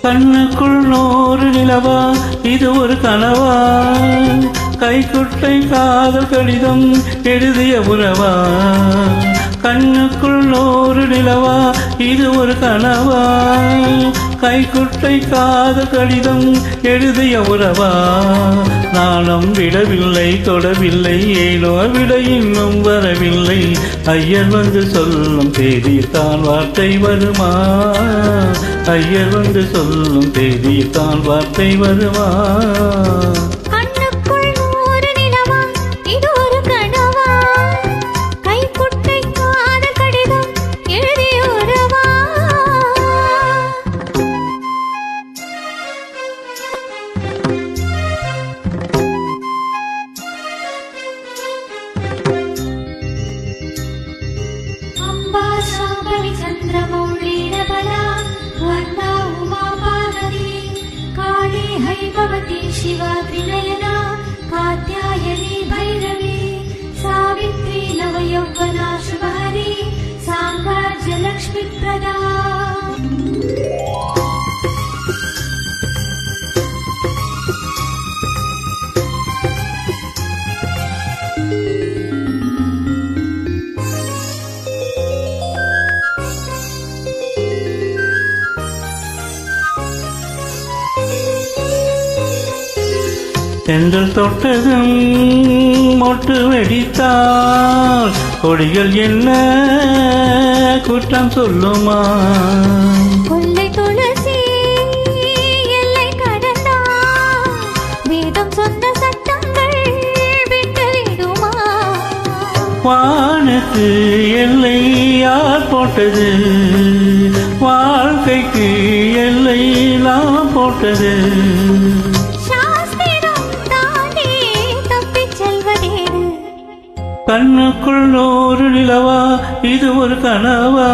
கண்ணுக்குள் நூறு நிலவா இது ஒரு கனவா கைக்குட்டை காதல் கடிதம் எழுதிய உறவா கண்ணுக்குள் நூறு நிலவா இது ஒரு கனவா கைக்குட்டை காதல் கடிதம் எழுதிய உறவா நாணம் விடவில்லை தொடவில்லை ஏனோ விட இன்னும் வரவில்லை ஐயர் வந்து சொல்லும் தேதித்தான் வார்த்தை வருமா ஐயர் வந்து சொல்லும் தேதித்தான் வார்த்தை வருமா शिवा त्रिनयना कात्यायनी भैरवी सावित्री नवयौवना शुभहरी साम्राज्यलक्ष्मी प्रदा தென்றல் தொட்டதும் மொட்டு வெடித்தால் கொடிகள் என்ன குற்றம் சொல்லுமா கொள்ளை துளசி எல்லை கடந்தால் வேதம் சொன்ன சட்டங்கள் விட்டுவிடுமா வானுக்கு எல்லை யார் போட்டது வாழ்க்கைக்கு எல்லை நான் போட்டது கண்ணுக்குள் நூறு நிலவா இது ஒரு கனவா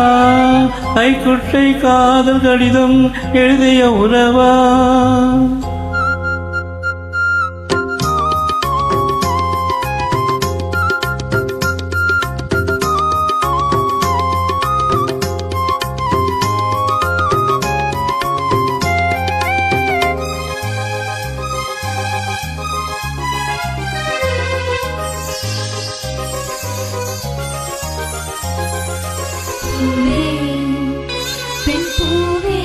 கைக்குட்டை காதல் கடிதம் எழுதிய உறவா பெண் பூவே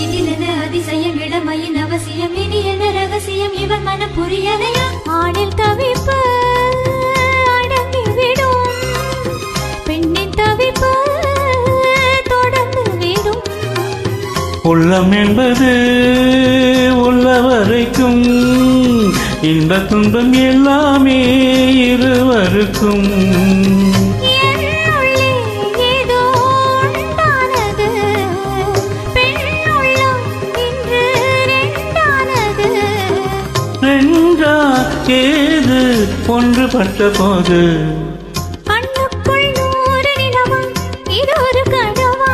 இதிலென அதிசயம் இளமையின் அவசியம் இனி என்ன ரகசியம் இவன் மனம் புரியலையா ஆணில் தவிப்பு அடங்கிவிடும் பெண்ணின் தவிப்பு தொடர்ந்து விடும் உள்ளம் என்பது உள்ளவரைக்கும் இன்ப துன்பம் எல்லாமே இருவருக்கும் ஏது ஒன்றுபட்ட போது கண்ணுக்குள் நூறு நிலவா இது ஒரு கனவா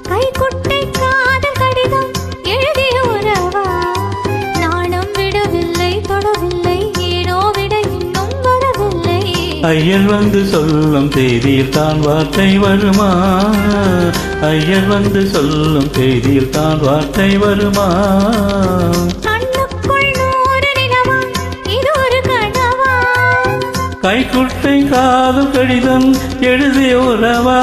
கைக்குட்டை காதல் கடிதம் எழுதிய உறவா நாணம் விடவில்லை தொடவில்லை ஏனோ விட இன்னும் வரவில்லை ஐயர் வந்து சொல்லும் தேதியில் தான் வார்த்தை வருமா ஐயர் வந்து சொல்லும் தேதியில் தான் வார்த்தை வருமா கைக்குட்டை காதல் கடிதம் எழுதிய உறவா